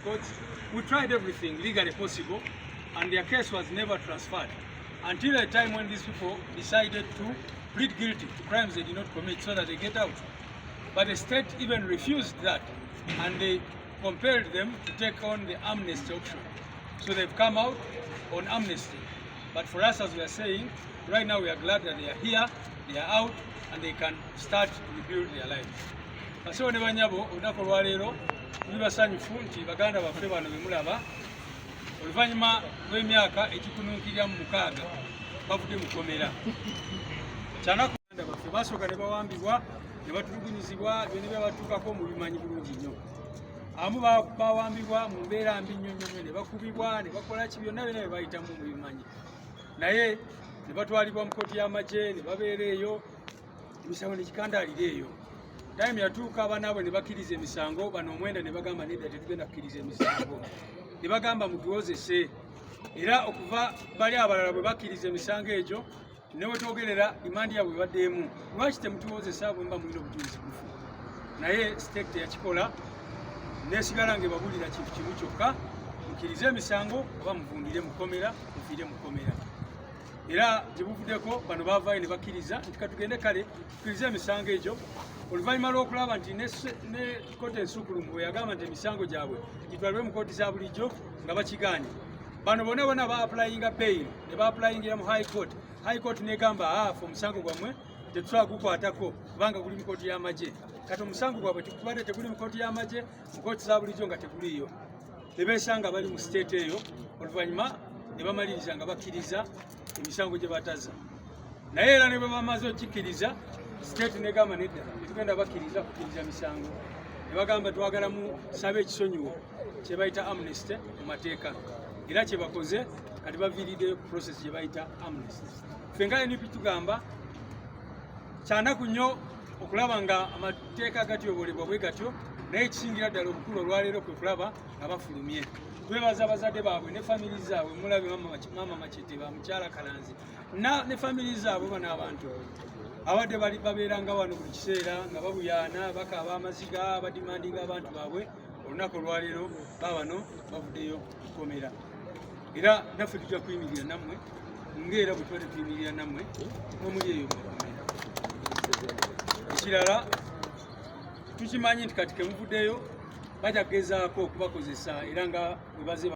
courts. We tried everything legally possible, and their case was never transferred until a time when these people decided to plead guilty to crimes they did not commit so that they get out. But the state even refused that, and they compelled them to take on the amnesty option. So they've come out on amnesty. But for us, as we are saying, right now we are glad that they are here, they are out, and they can start to rebuild their lives. Basewo ne banyabo olunaku olwaleero tuli basanyufu nti baganda baffe bano be mulaba oluvannyuma lw'emyaka ekikununkirira mu 6 bavudde mu kkomera. Kyanaku baganda baffe basooka ne bawambibwa ne batulugunyizibwa byonna byabatuukako mu bimanyi bulungi nnyo. Abamu bawambibwa mu mbeera mbi nnyo nnyo ne bakubibwa ne bakola ki byonna byonna bye bayitamu mu bimanyi. Naye ne batwalibwa mu kkooti y'amagye ne babeera eyo emisango ne gikandaalira eyo. Time yatuuka abanaabwe ne bakkiriza emisango, bano omwenda ne bagamba nedda tetugenda kukkiriza emisango. Ne bagamba mutuwozese. Era okuva bali abalala bwe bakkiriza emisango egyo ne wetwogerera rimandi yaabwe ebaddeemu. Lwaki temutuwozesa bwe mba mulina obujulizi bufu? Naye state yakikola nesigala ng'ebabulira kintu kimu kyokka, mukkirize emisango oba muvundire mu kkomera, mufiire mu kkomera. Era gye buvuddeko bano baavaayo ne bakkiriza nti katugende kale tukkirize emisango egyo. Oluvannyuma lw'okulaba nti ne kkooti ensuukulumu bwe yagamba nti emisango gyabwe gitwalibwe mu kkooti za bulijjo nga bakigaanye, bano bonna bonna ba-applyinga bail ne ba-applyingira mu high court. High court negamba fe omusango gwammwe tetusobola gukwatako kubanga guli mu kkooti y'amagye. Kati omusango gwabwe tukubadde teguli mu kkooti y'amagye, mu kkooti za bulijjo nga teguliiyo. Ne beesanga bali mu state eyo, oluvannyuma ne bamaliriza nga bakkiriza emisango gye bataza. Naye era ne bwe bamaze okukikkiriza, state negamba nedda tetugenda bakkiriza kukkiriza misango. Ne bagamba twagala musabe ekisonyiwo kye bayita amnesty mu mateeka. Era kye bakoze kati baviiriddeyo ku process gye bayita amnesty. Ffe nga NUP tugamba kyanaku nnyo okulaba nga amateeka gatyobolebwa bwe gatyo, naye ekisingira ddala obukulu olwaleero kwe kulaba nga bafulumye. Twebaza abazadde baabwe ne famiri zaabwe, mulabe mama Machete ba mukyala Kalanzi ne famiri zaabwe bano abantu abadde babeeranga wano buli kiseera nga babuyaana bakaaba amaziga badimandinga abantu baabwe. Olunaku olwaleero baabano bavuddeyo kukomera. Era naffe tujja kuyimirira nammwe ng'era bwe tubadde tuyimirira nammwe n'omuli eyo mukomera. Ekirala tukimanyi nti kati kemuvuddeyo bajja kugezaako okubakozesa era nga bwe baze